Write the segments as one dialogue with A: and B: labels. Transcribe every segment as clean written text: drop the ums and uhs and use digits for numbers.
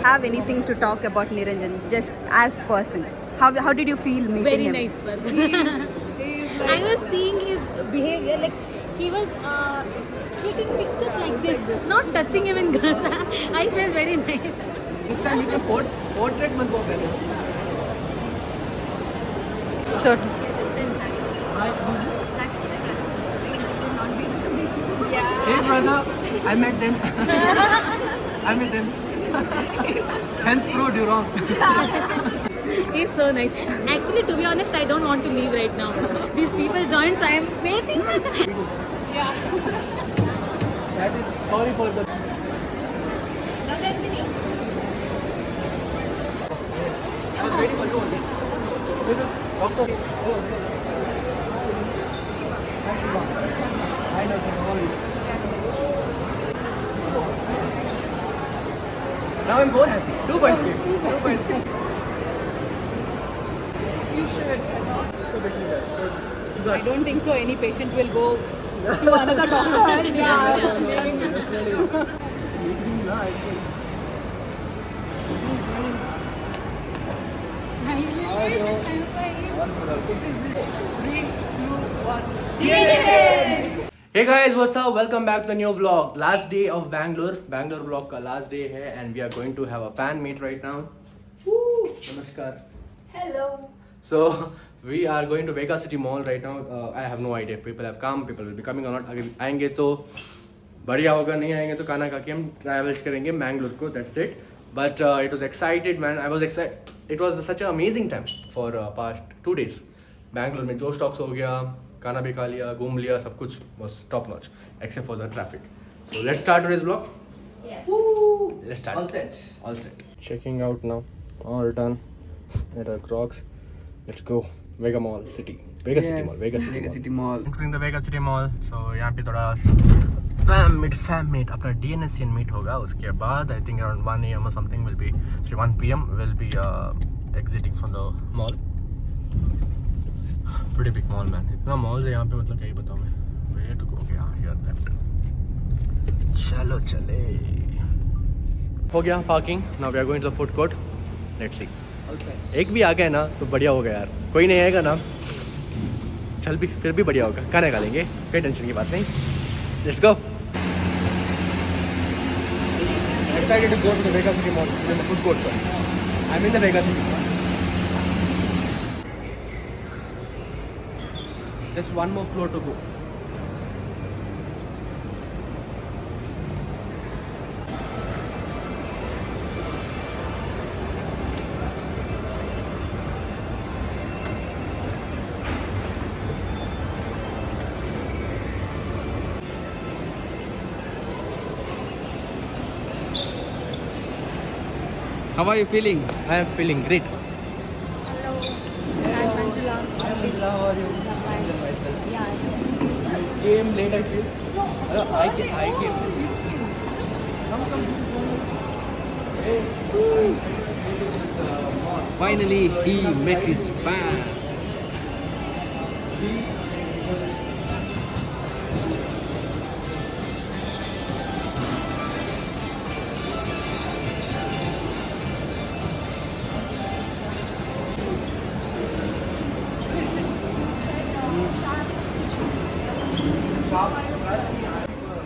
A: Have anything to talk about Niranjan, just as person? How did you feel meeting
B: Very
A: him?
B: nice person. I was seeing his behavior, like he was taking pictures like this, not touching him in Gaza. I felt very nice.
C: This time you can portrait मत वो पहले.
A: Short.
C: Hey brother, I met them. I met them. Hence proved you wrong.
B: He's so nice. Actually, to be honest, I don't want to leave right now. These people joined, so I am waiting. Yeah.
C: That is sorry for the. I was waiting for you only. This is doctor. I know how are you? Now I'm more happy. 2 boys came. 2 boys came. You should.
A: I don't think so. Any patient will go to another doctor.
C: Hey guys, what's up? Welcome back to the new vlog. Last day of Bangalore vlog का last day है and we are going to have a fan meet right now. Woo! Namaskar.
A: Hello.
C: So we are going to Vega City Mall right now. I have no idea. People have come, people will be coming or not. अगर आएंगे तो बढ़िया होगा, नहीं आएंगे तो खाना खा के हम ट्रैवल करेंगे मैंगलोर को. That's it. But it was excited, man. I was excited. It was such an amazing time for past 2 days. Bangalore में जो स्टॉक्स हो गया, खाना भी खा लिया, घूम लिया, सब कुछ was top notch except for the traffic. So let's start today's vlog.
A: Yes.
C: Woo! Let's start.
D: All set.
C: All set. Checking out now. All done. At our Crocs. Let's go. Vega Mall City. Vega City Mall. Vega City Mall.
D: City Mall.
C: Entering the Vega City Mall. So यहाँ पे थोड़ा fam meet अपना DNSCN meet होगा. उसके बाद I think around 1 AM or something will be 1 PM will be exiting from the mall. Pretty big mall, man. इतना malls है यहाँ पे, मतलब क्या ही बताऊँ मैं. Where to go? Yeah, here left. चलो चले. हो गया parking. Now we are going to the food court. Let's see.
D: All set.
C: एक भी आ गया ना तो बढ़िया होगा यार. कोई नहीं आएगा ना, चल भी फिर भी बढ़िया होगा. खाना खा लेंगे, कोई टेंशन की बात नहीं. Let's go. Excited to go to the Vega City Mall, in the food court. I'm in the Vega City Mall. Just one more floor to go.
D: How are you feeling?
C: I am feeling great.
A: Hello. I'm Manjula.
C: How are you?
A: Yeah.
C: You came late, I feel. I came. Come.
D: Finally, he met his fan.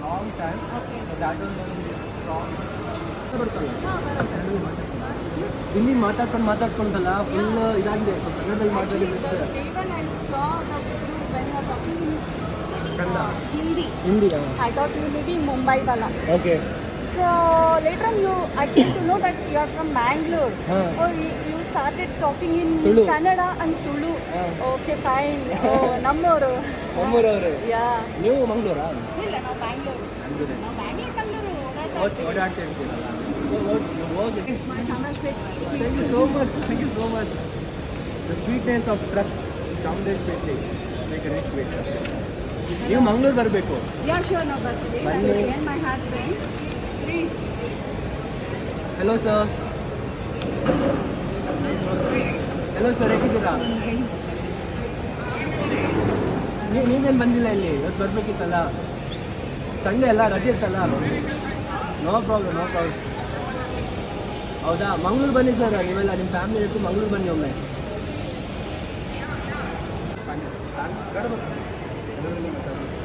C: Long time. Okay. So that was strong. ಇಲ್ಲಿ ಮಾತಾಡ್ಕೊಂಡಲ್ಲ full ಇದಾಗಿದೆ. ಕನ್ನಡದಲ್ಲಿ
E: Actually,
C: ಮಾತಾಡಿದ್ರೆ
E: the day when I saw the video when you are talking in
C: Kannada
E: Hindi,
C: ಹಿಂದಿಯಾ?
E: I thought you may be Mumbai wala.
C: Okay.
E: So later on, I came to know that you are from Bangalore. Oh, you started talking in
C: Tulu.
E: Kannada and Tulu. Okay, fine. Oh, ನಮ್ಮೋರು.
C: ನಮ್ಮೂರವ್ರೆ.
E: Yeah.
C: ನೀವು ಮಂಗಳೂರಾ?
E: ಇಲ್ಲ, ನಾವು ಬ್ಯಾಂಗ್ಳೂರು.
C: ಮಂಗಳೂರೇ.
E: ನಾವು ಬ್ಯಾಂಗ್ಳೂರು
C: ಓಡಾಡ್ತಾ ಇರ್ತೀರಲ್ಲ.
E: Chamarajpet.
C: Thank you so much. Thank you so much. The sweetness of trust. Chamarajpet. Like a rich way. ನೀವು ಮಂಗಳೂರು ಬರಬೇಕು.
E: Yeah, sure, ನಾವು ಬರ್ತೀವಿ.
C: ಬನ್ನಿ.
E: And my husband. Please.
C: Hello sir. Hello sir, ಹೇಗಿದ್ದೀರಾ? ನೀವೇನು ಬಂದಿಲ್ಲ ಇಲ್ಲಿ, ಇವತ್ತು ಬರ್ಬೇಕಿತ್ತಲ್ಲ. ಸಂಡೇ ಎಲ್ಲ ರಜೆ ಇತ್ತಲ್ಲ ನೋ ಪ್ರಾಬ್ಲಮ್ ಹೌದಾ ಮಂಗ್ಳೂರು ಬನ್ನಿ ಸರ್ ನೀವೆಲ್ಲ ನಿಮ್ಮ ಫ್ಯಾಮಿಲಿ ಇಟ್ಟು ಮಂಗ್ಳೂರು ಬನ್ನಿ ಒಮ್ಮೆ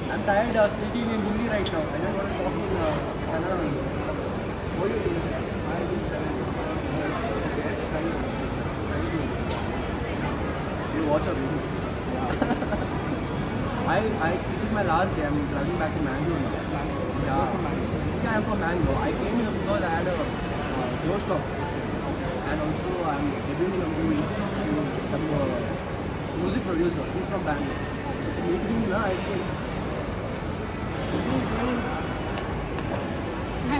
C: I'm tired of speaking in Hindi right now. I don't want to talk in Kannada only. What do you do? I do 7. You watch our videos. This is my last day. I'm traveling back to Mangalore now. Yeah, I'm from Mangalore. I came here because I had a close talk. And also I'm debuting a movie to some music producer. He's from Bangalore. Meeting na, I came. I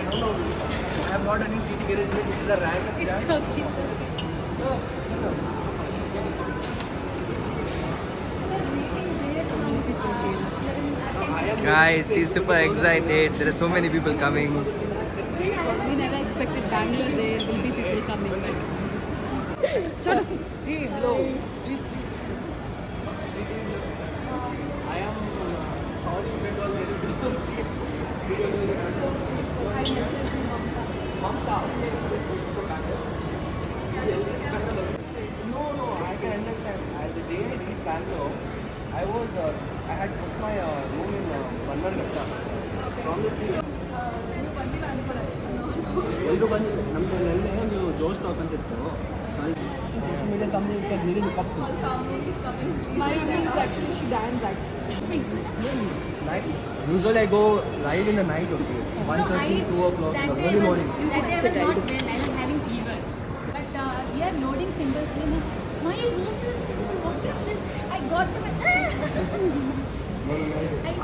C: don't know. I have not any seating arrangement. This is a random chat. So,
D: Guys, he's super excited. There are so many people coming.
A: We never expected Bangalore there will be people coming.
C: hey, hello. Please. I am sorry because there is no seats. Mamta. No, I can understand. The day I reached Bangalore, I had booked my room in Bannerghatta from the sea. ಎಲ್ಲರೂ ಬಂದಿದ್ರು ನಮ್ಮದು ನೆನ್ನೆ ಒಂದು ಜೋಶ್ talk ಅಂತ ಇತ್ತು social media something it really look up to
E: My reel is actually she dance actually.
C: night usually I go live in the night okay 1:30 2 o'clock early morning
B: That day I was not well. I was having fever. But here loading symbol came. My roof is what is this? I got to my.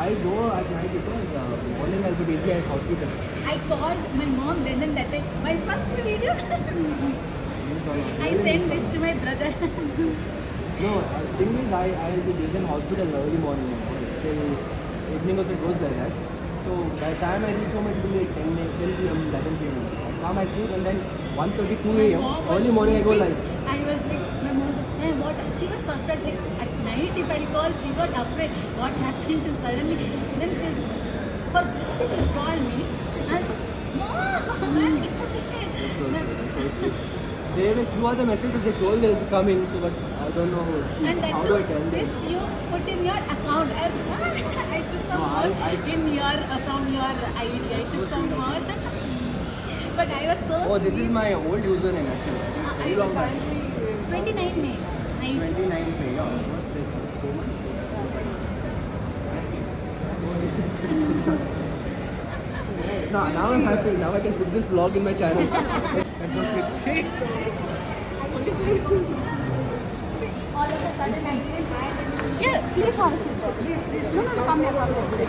C: I go at night because morning I'll be busy at hospital.
B: I called my mom then and that time. My first video. I sent this to my brother.
C: No, thing is I'll be busy in hospital early morning till evening also it goes like that. So by the time I reach home it will be like 10 p.m. 11 p.m. I come I sleep and then 1:30 2 a.m. early morning I go live.
B: I was like, my mom was like, hey, what? She was surprised. Like at night, if I call, she got afraid. What happened to suddenly? Then she was for this thing to call me. I was like, Mom, I'm excited.
C: They were few other messages they told they'll be coming, so but I don't know
B: And then
C: how do I tell them.
B: this you put in your account. I took some
C: No,
B: more
C: I-
B: in your from your ID. I took some more. But I was so.
C: Oh, this is my old username actually. Very long time.
B: 29 May.
C: 29 pay. Yeah, what's this? 4 months? No, now I'm happy. Now I can put this vlog in my channel. That's so sweet. Shake.
B: All of a sudden, I didn't have any.
A: Yeah, please have a seat. Please. No, come here.
B: Actually,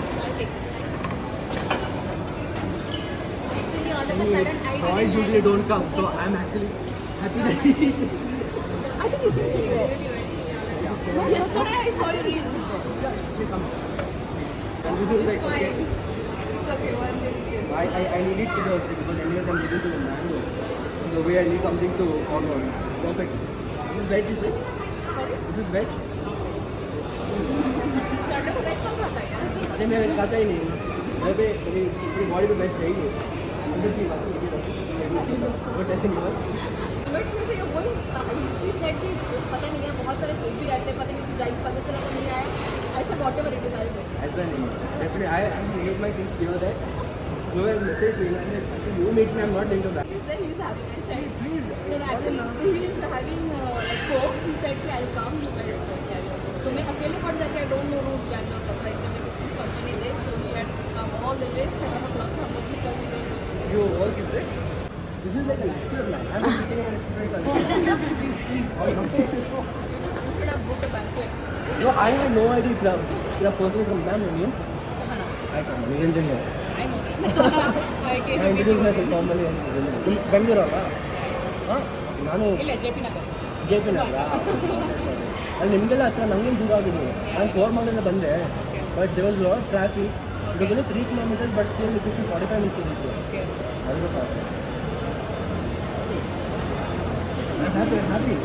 B: all of a sudden, I
C: Boys
B: didn't
C: usually don't come, so I'm actually happy that he
A: I think you can sit there. No, yesterday I saw your reels.
C: And this is like, okay. I need it to the, because anyways I'm living to the mango. The way I need something to call on. Perfect. This is veg, is it?
A: Sorry?
C: This is veg?
A: Sunday को veg कौन खाता है यार?
C: अरे मैं veg खाता ही नहीं हूँ मैं भी मेरी बॉडी पे वेज चाहिए अंदर की बात बट ऐसे नहीं बस
A: but since you going she said कि पता नहीं है बहुत सारे कोई भी रहते हैं पता नहीं तू जाई पता चला तो नहीं आया ऐसा whatever it is I know
C: ऐसा नहीं definitely I made my things clear that you have messaged me and you meet me I'm not into that
A: then he's having I said please no actually he is having like coke he said कि I'll come you guys carry on तो मैं अकेले पड़ जाती I don't know routes Bangalore का तो actually this company there so he had come all the way 7 o'clock हम लोग निकल गए
C: you work is it this is like a lecture man I'm sitting in a lecture please
A: you could have booked a banquet
C: no I have no idea if the person is from ma'am your name
A: Sahana
C: hi Sahana Niranjan here
A: I know
C: I introduce myself formally Bengaluru ಅಲ್ಲ ಹಾಂ ನಾನು
A: ಇಲ್ಲ JP Nagar
C: J P Nagar ಅಲ್ಲಿ ನಿಮಗೆಲ್ಲ ಹತ್ರ ನನಗೇನು ದೂರ ಆಗಿದೆ ನಾನು ಕೋರ್ಮಂಗಲಿಂದ ಬಂದೆ but there was lot of traffic it was only 3 kilometers but still it took 45 minutes to reach here. That's the problem. I'm happy.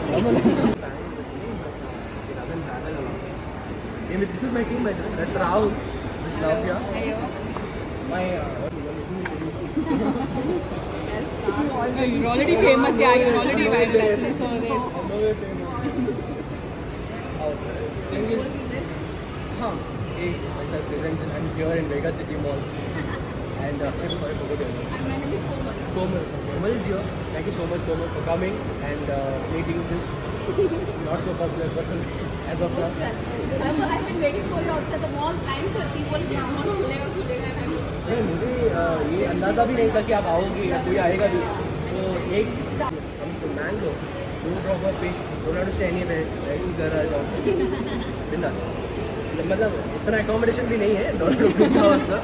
C: It doesn't travel a lot. This is my team, by the way. That's Rahul. This is Lavya. My
A: You're already famous, yeah. You're already viral actually. So
C: thing is, hey, myself Niranjan. I'm here in Vegas City Mall. And I'm sorry for the name.
A: and my name is Komal.
C: Komal is here. Thank you so much, Komal, for coming and meeting this not so popular person as of now.
A: I've been waiting for you outside the mall. 9:30 बोले कि हम लोग खुलेगा time.
C: नहीं, मुझे ये अंदाज़ा भी नहीं था कि आप आओगे या कोई आएगा भी. तो एक हम तो Mangalore, don't drop a pic, don't have to stay anywhere, right? घर आ जाओ, बिंदास. मतलब इतना accommodation भी नहीं है, don't have to pick also.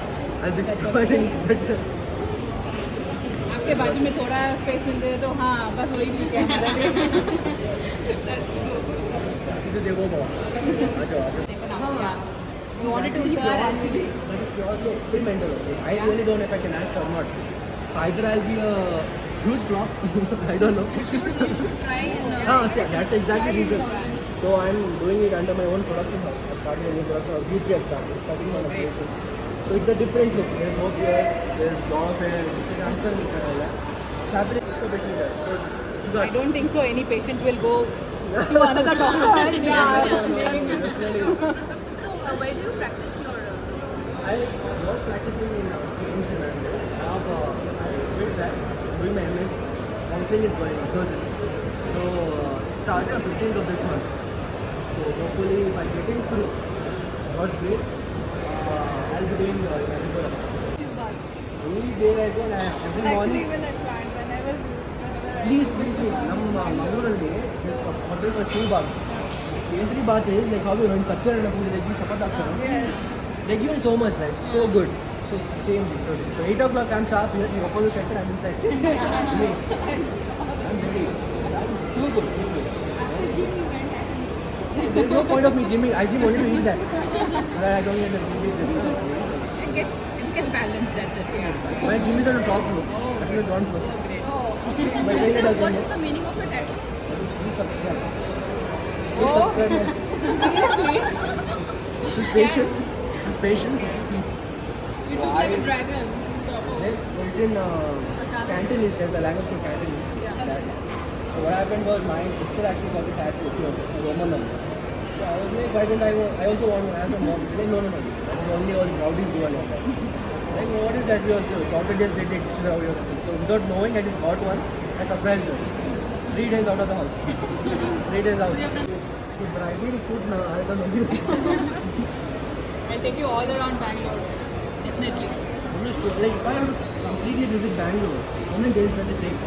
C: I'll be providing better.
A: आपके बाजू में थोड़ा स्पेस मिल जाए तो हाँ बस वही ठीक है हमारा.
C: तो देखो बाबा, आ जाओ, आ जाओ.
A: You wanted to hear actually.
C: That is purely experimental. Okay? I really don't know if I can act or not. So either I'll be a huge flop, I don't know.
A: Try and
C: See, that's the exact reason. So I'm doing it under my own production house. I started a new production house. B3 I started, starting my operations. So it's a different look. There's no beard, there's long hair. It's a dancer look. So I've been इसको बेचने जा रहा हूँ. So
A: I don't think so any patient will go to another doctor. So where do you practice your?
C: I was practicing in Finland. Now I quit that, doing my MS. Counseling is going on, surgery. So started on 15th of this month. So hopefully if I get in through, God's grace, I'll be doing only there again. Every morning.
E: Even at plant, whenever
C: Please. ನಮ್ಮ ಮಂಗಳೂರಲ್ಲಿ hotel for two Baat. Kesari bath is like how you know in Satyarana food like you shapat ಆಗ್ತಾರೆ. They give you so much, right? So good. So same different. So 8 o'clock I'm sharp here. The opposite sector I'm inside. Me. I'm ready. That is too good. Too good. There's no point of me gymming. I gym only to eat that. So that I don't get the
A: It gets balanced. That's it. Yeah.
C: My gym is on the top floor. That's on the ground floor. My trainer does
A: What
C: it.
A: is the meaning of your tattoo?
C: Please subscribe. Please subscribe.
A: Seriously?
C: This is patience. This is patience. This is peace.
A: You look like a dragon.
C: Then it's in Cantonese. There's a language called Cantonese. That. So what happened was my sister actually got a tattoo here, a Roman number. So I was like, why don't I also want to have a mom? She's like, no. That's only all these rowdies do and all that. Like, what is that? We also counted days they did. So without knowing, I just got one. I surprised her. 3 days out of the house. 3 days out. But I need food now. I don't know.
A: I'll take you all around Bangalore. Definitely.
C: Like if I have to completely visit Bangalore, how many days does it take?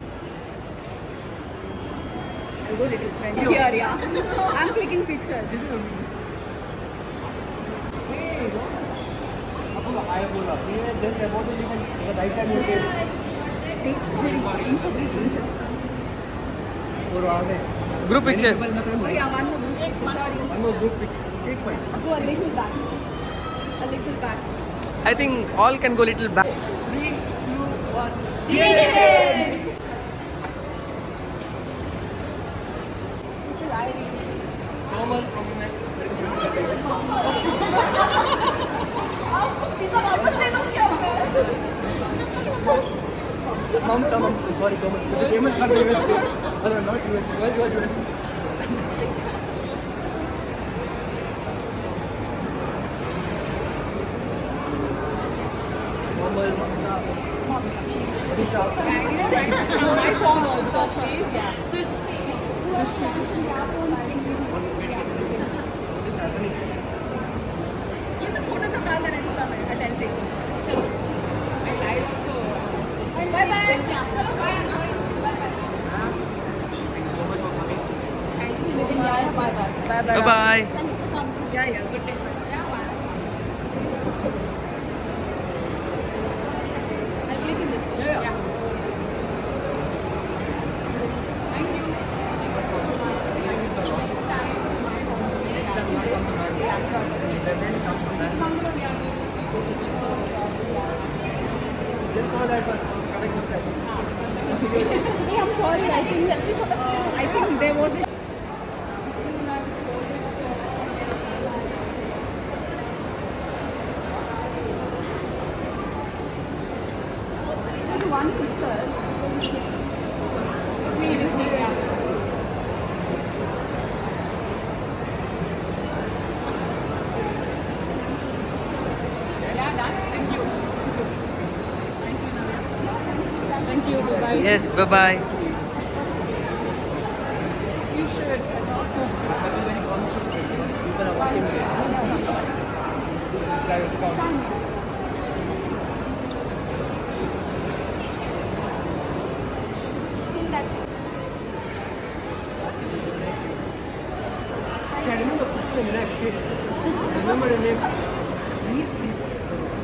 A: I'll go little friend. Here, yeah. I'm clicking pictures.
C: I बोला just about to even the right time you came. और आ गए.
D: Group picture.
A: Oh yeah, one more group picture. Sorry.
C: One more group pic. Take mine.
A: Go a little back. A little back.
D: I think all can go little back.
C: 3, 2, 1.
A: Yes! Which is I read.
C: Normal from Mom, sorry, come on. The famous country US. No, not US. Where was US? Normal, very sharp.
A: I didn't write from my phone also, please. Yeah.
C: What is happening?
A: ये सब photos हम डाल देना Insta में. I'll take it. चलो. I also. Bye bye. चलो bye.
C: Thank you so much for coming.
A: Thank you. Living life. Bye bye.
E: bye bye.
D: Bye bye.
A: Thank you for coming.
E: Yeah.
A: Good day. Yeah. Bye. I'll click in this one.
C: Yeah.
A: Thank you.
C: Next time you come to Bangalore. Definitely come to Bangalore. Just call that one. Correct this time.
A: Hey, I'm sorry. I think there was a. only one picture. Yeah, done. Thank you. Thank you. Bye.
D: Yes, bye bye.
A: You should.
C: I feel very conscious that people are watching me. This guy is coming. Okay, I remember putting your neck. Remember your name. Please, please.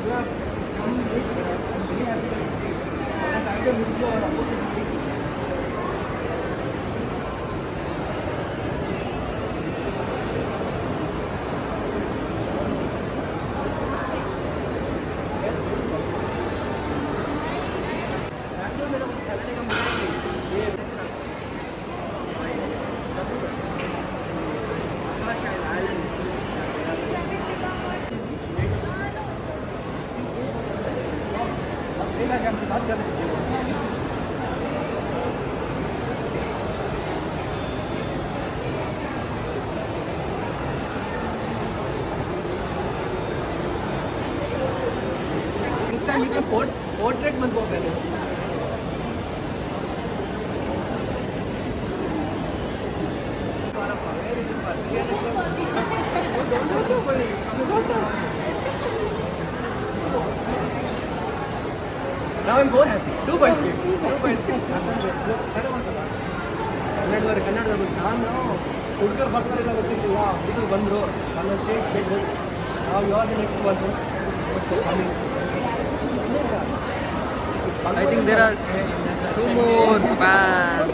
C: You have come late, but I'm very happy that you came. Because I can miss your opportunity. This time you can portrait मत वो पहले. Now I'm more happy. 2 by speed. 2 by speed. ಕನ್ನಡದವರು ನಾನು ಹುಡುಗರು ಬರ್ತಾರಿಲ್ಲ ಗೊತ್ತಿರಲಿಲ್ಲ ಹುಡುಗರು ಬಂದರು ನನ್ನ shake ನಾವು ಯಾವಾಗ ನೆಕ್ಸ್ಟ್ ಬಂದು
D: I think there are 2 more fans.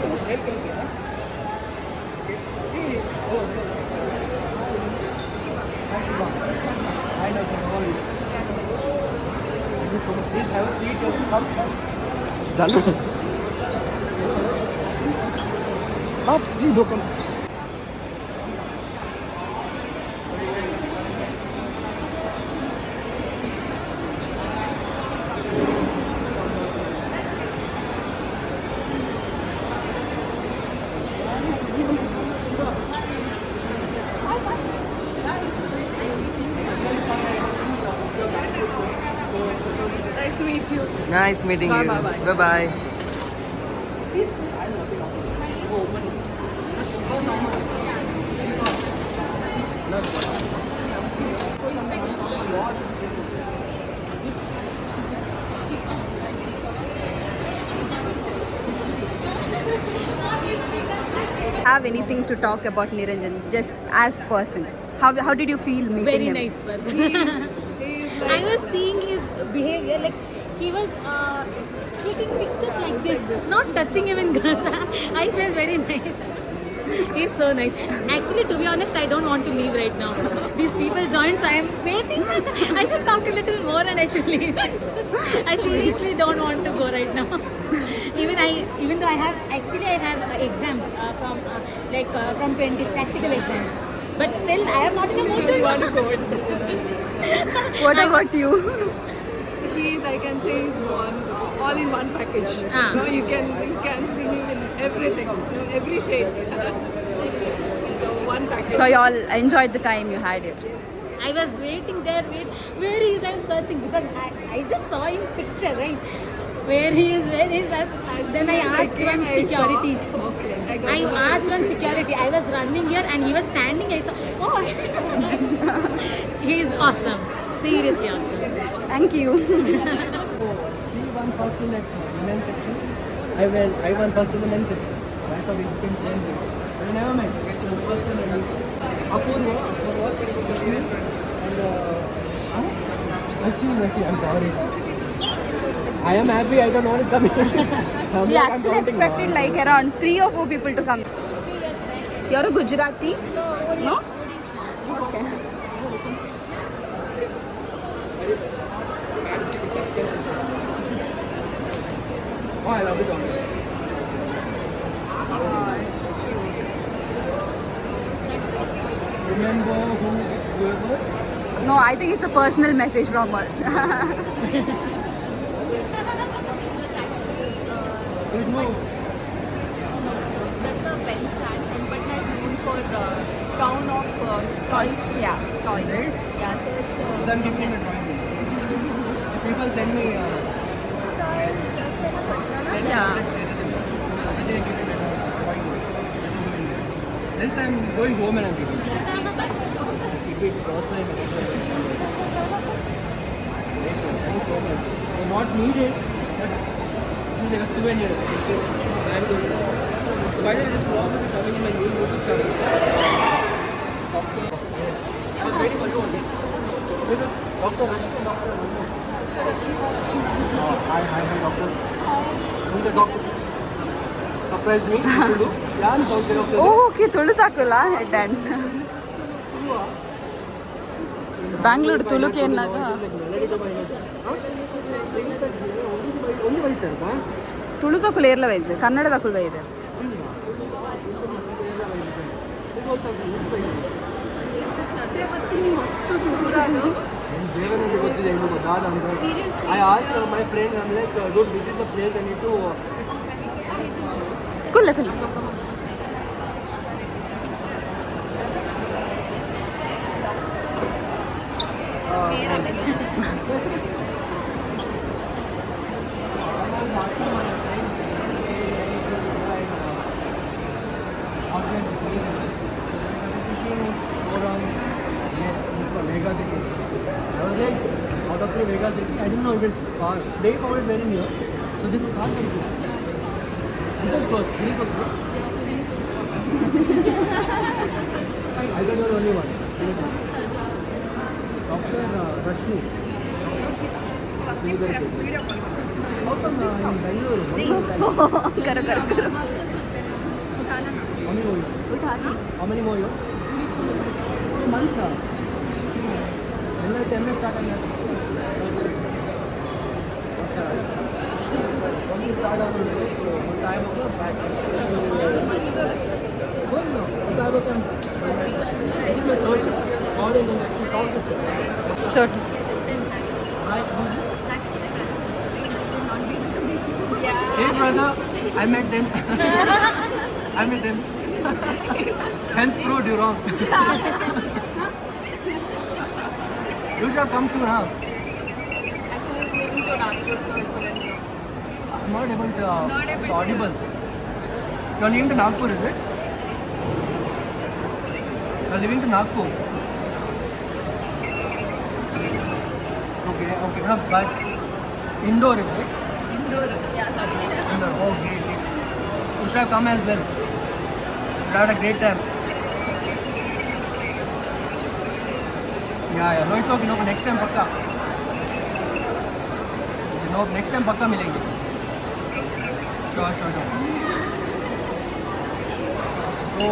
C: Please have a seat. Come. Chalo. Up, please don't come.
A: Nice to meet you.
D: Nice meeting you. Bye bye.
E: Have anything to talk about Niranjan, just as person? How did you feel meeting
B: Very
E: him?
B: nice person. I was seeing his behavior, like he was taking pictures like this, not touching even girls. I felt very nice. He's so nice. Actually, to be honest, I don't want to leave right now. These people joined, so I am waiting. I should talk a little more and I should leave. I seriously don't want to go right now. Even though I have exams from 20 practical exams, but still I am not in a mood to go.
E: What about you?
A: He's, I can say, he's all in one package.
B: Ah.
A: You can see him in everything, every shade. So one package.
E: So you all enjoyed the time you had here.
B: I was waiting there, where he is, I was searching because I just saw him picture, right? Where he is. Then I asked one security. I asked one security. I was running here and he was standing. I saw, oh, he is awesome. Seriously awesome.
E: Thank you.
C: He won first in the men's section. I won first in the men's section. That's how we became friends. But we never met. The first time I met Apurva, Krishna, and Messi. I'm sorry. I am happy. I don't know what is coming.
E: We actually expected like around 3 or 4 people to come. You're a Gujarati? No? Okay.
C: Oh, I love it also. Remember who it was?
E: No, I think it's a personal message from her.
C: There's no.
A: That's a pen stand. St. Patna is known for town of toys.
E: Yeah.
A: Toys.
C: Is it?
A: Yeah, so it's.
C: Because I'm keeping a drawing book. People send me sketches.
E: Yeah.
C: Sketches and everything I keep in a drawing book. This I'm going home and I'm keeping it. I keep it personally. Yes, sir. Thank you so much. I not need it, but this is like a souvenir. I can keep Bangalore. By the way, this vlog will be coming in my new YouTube channel. I was waiting for you only. This is Dr. Rashmi. Hi, doctors. Who's the doctor? Surprised me. Tulu. Yeah, I'm South Doctor.
E: Oh, okay, Tulu ತಾಕುಲ head and Bangalore ತುಳುಕೆ ಎನ್ನಾಗ
C: ಒಂದು ಬರೀತಾರಪ್ಪ
E: ತುಳು ತಾಕುಲು ಏರ್ಲ ವೈಜ್ ಕನ್ನಡ ತಾಕುಲು ಬೈದೆ
C: ದೇವನಂತ ಗೊತ್ತಿದೆ ಇನ್ನೂ ಗೊತ್ತಾದ ಅಂತ I ask my friend I'm like dude this is a place I need to
E: ಕುಲ್ಲ ಕುಲ್ಲ
C: Mega City. I was like, out of the Mega City, I didn't know if it's far. They found it very near. So this is far from here. This is close. This is close. I got the only one. Dr. Rashmi. How come in Bangalore?
E: ಕರ ಕರ ಕರ
C: How many more? How many more? 2 months. MS start on that. Once start on the time of the back.
E: ಚೋಟ್
C: Hey brother, I met them. I met them. Hence proved you wrong. You should have come to now.
A: Actually, it's leaving to Nagpur, so I couldn't go.
C: I'm not able to.
A: Not able
C: It's
A: to.
C: audible. You're leaving to Nagpur, is it? You're leaving to Nagpur. Okay. No, but indoor, is it?
A: Indoor. Yeah, sorry.
C: Indoor. Oh, great. You should have come as well. You had a great time. Yeah. No, it's okay. No, next time pakka. No, next time pakka मिलेंगे. Sure. So,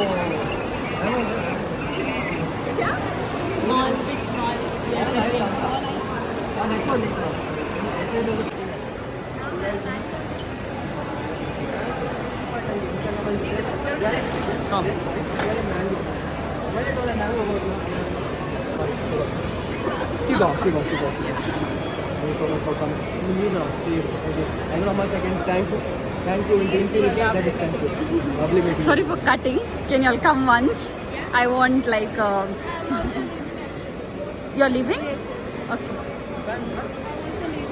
B: Mall, which mall?
C: She got. Thank you so much for coming. You need to see you. Okay. I know how much I can thank you in the infinity. That is thank you. Lovely meeting you.
E: Sorry for cutting. Can you all come once? I want like. You're leaving?
A: Yes.
E: Okay.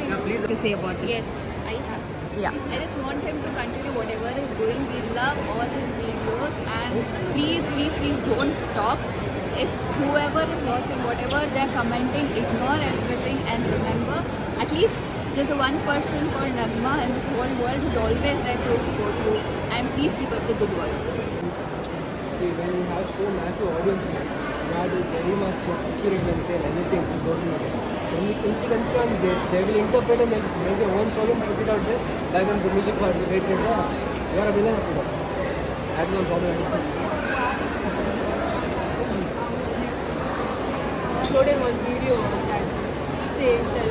C: Yeah, please.
E: To say about it.
A: Yes, I have.
E: Yeah.
A: I just want him to continue whatever he's doing. We love all his videos and please don't stop. If whoever is watching, whatever they're commenting, ignore everything and remember, at least there's one person called Nagma in this whole world who's always there to support you and please keep up the good work.
C: See, when you have so massive audience, you have to very much accurate and tell anything on social media. When you they will interpret and they'll make their own story and put it out there. Like on the music part, they you are a villain of it. That's no problem.
B: Uploaded one video that same that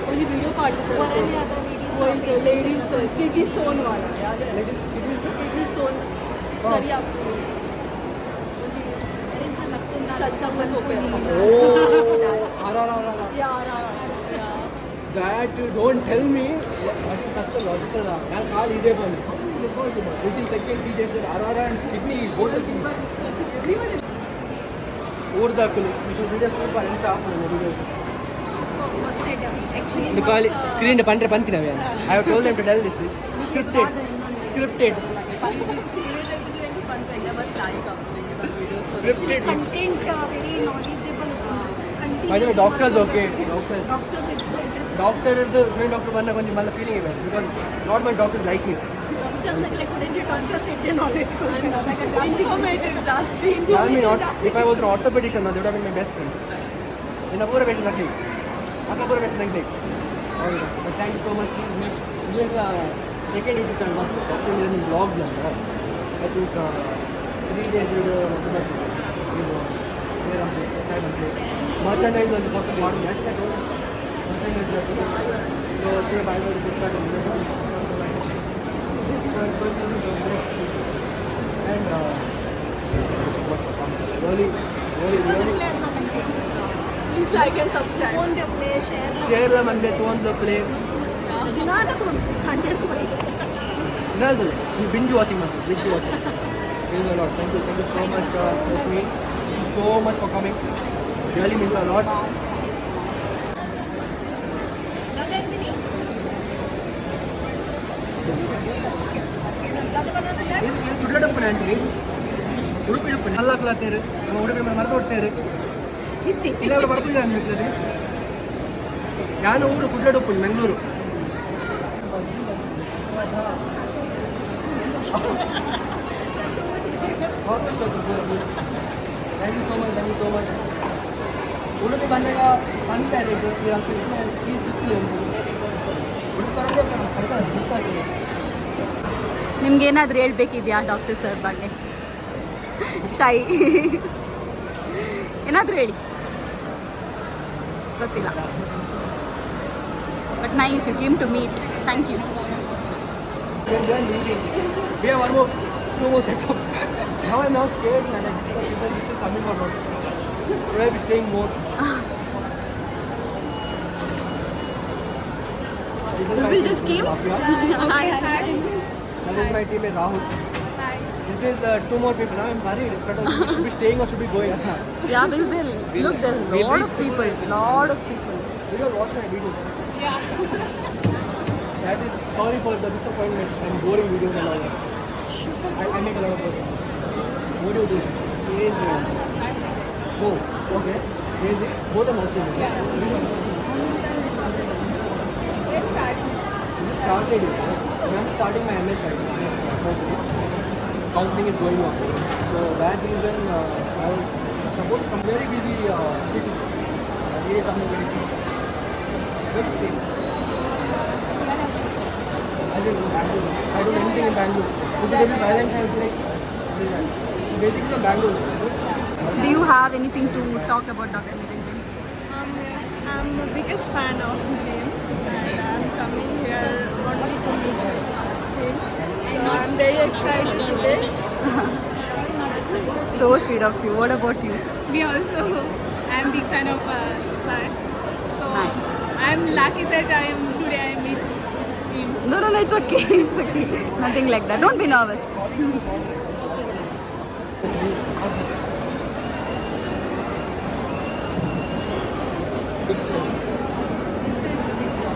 B: only video part with
A: Or any other videos?
B: the ladies kidney stone wala. Yeah,
C: It is
B: kidney stone. Sorry, after.
A: Satsang open.
C: oh,
B: Yeah.
C: that don't tell me. That is such a logical. ഞാൻ കാൽ ഇതേ പോലെ. It's impossible. Within seconds he just Arara and kidney both the kidney. ఊర్దాకులు మీకు videos కూడా ఎంత ఆపుతుంది videos.
B: First item. Actually,
C: The call screen the పండ్ರೆ పంతినవి. I have told them to tell this is scripted. Scripted. Scripted.
B: content very knowledgeable.
C: By the way, doctors okay.
B: Doctors
C: Doctor is the main doctor बनना కొంచెం మళ్ళీ feeling है because not much doctors like me.
B: doctors like doctors say knowledge को informative ಜಾಸ್ತಿ
C: Tell me not if I was an orthopedician, they would have been my best friends. In a poor patient like me. आपका पूरा पैसे देख but thank you so much. ये का second YouTube channel आपके मेरे में vlogs हैं ना. I think 3 days video मतलब share हम subscribe हम merchandise वाली बहुत सी बात है क्या तो merchandise तो फिर bye bye subscribe and really
B: please like and subscribe on the play
C: share la man be on the play
B: ದಿನಾನ content ಕೊಡಿ
C: no you binge watching man binge watching means a lot. Thank you so much Rashmi. Thank you so much for coming. Really means a lot. Udupi Udupi ಅಲ್ಲ ಹಾಕ್ಲಾತೇರು ನಮ್ಮ ಉಡುಪಿ ಮರದ ಹೊಡ್ತೇರು ಇಲ್ಲ ಅವರು ಬರ್ತಿದ್ದೆ ಅನ್ಬಿಡ್ತದೆ ಯಾನು ಊರು ಕುಡ್ಲಡುಪ್ಪು Bengaluru thank you so much Udupi ಬಂದಾಗ ಅಂತ ಇದೆ ಉಡುಪಿ ಬರೋದೇ ಗೊತ್ತಾಗ್ತದೆ
E: ನಿಮ್ಗೇನಾದರೂ ಹೇಳ್ಬೇಕಿದೆಯಾ ಡಾಕ್ಟರ್ ಸರ್ ಬಗ್ಗೆ ಶೈ ಏನಾದರೂ ಹೇಳಿ ಗೊತ್ತಿಲ್ಲ but nice you came to meet thank you
C: We have one more, 2 more setup. Now I'm now scared, man. Like, people are still coming or not. Should I be staying more?
E: Will just came. Hi.
C: That is my teammate Rahul.
A: Hi.
C: This is 2 more people. Now I'm worried. Should be staying or should be going?
E: Yeah, because there's a lot of people.
C: You don't watch my videos.
A: Yeah.
C: That is sorry for the disappointment and boring videos and all that. I make a lot of work. What do you do? Crazy. Oh, okay. Crazy. Both are Muslim.
A: Yeah. Let's start.
C: Just started it. I'm starting my MS right now. Counseling is going on. So that reason I was supposed to come very busy city. Here something very peace. Very safe. I don't know anything in Bangalore. If it is violent, I would be like, basically from Bangalore.
E: Do you have anything to talk about Dr. Niranjan?
B: I'm the biggest fan of him and I'm coming here only to meet him. So I'm very excited today.
E: So sweet of you. What about you?
A: Me also. I'm big fan of Sir. So
E: Nice.
A: I'm lucky that I meet him.
E: No, it's okay. It's okay. Nothing like that. Don't be nervous.
C: Picture.
E: This is the picture.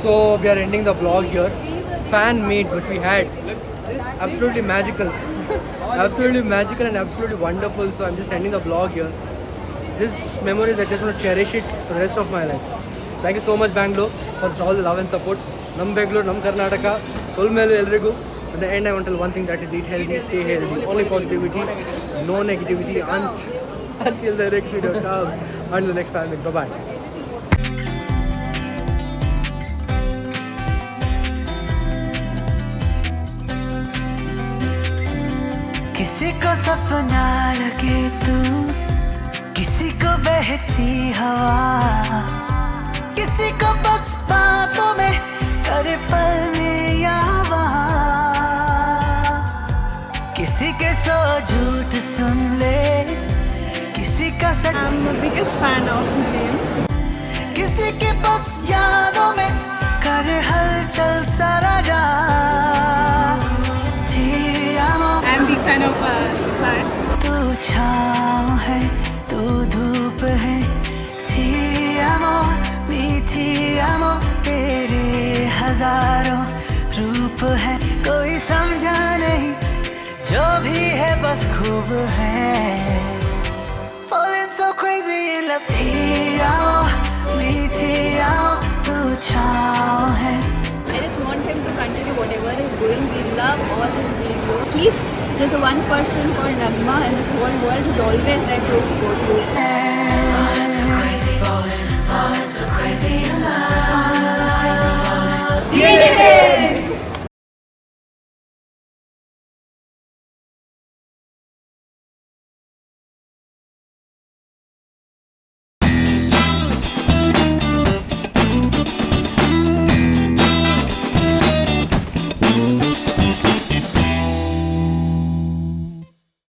C: So we are ending the vlog here. Fan meet which we had. Absolutely magical. Absolutely magical and absolutely wonderful. So I'm just ending the vlog here. This memories I just want to cherish it for the rest of my life. Thank you so much Bangalore for all the love and support. Nam Bangalore, Nam Karnataka, Solmelu Elrigu. At the end I want to tell one thing, that is eat healthy, stay healthy. Only positivity, no negativity until the next video comes. Until the next family. Bye bye.
F: किसी को सपना लगे तू, किसी को बहती हवा, किसी को बस बातों में करे पल में या वहाँ, किसी किसी के 100 झूठ सुन ले, किसी का सच
A: I'm the biggest fan of him.
F: किसी के बस यादों में करे हलचल सारा जहां। Ti amo,
A: I'm big fan of fan.
F: तू छाँव है, तू धूप है। Ti amo, मीठी amo, तेरे हजारों रूप है। कोई समझा नहीं, जो भी है बस खूब है। Falling so crazy in love। Ti amo, मीठी amo, तू छाँव है।
A: I just want him to continue whatever he's doing. We love all his videos. Please, there's one person called Nagma in this whole world who's always there to support you.
F: Falling so crazy in love.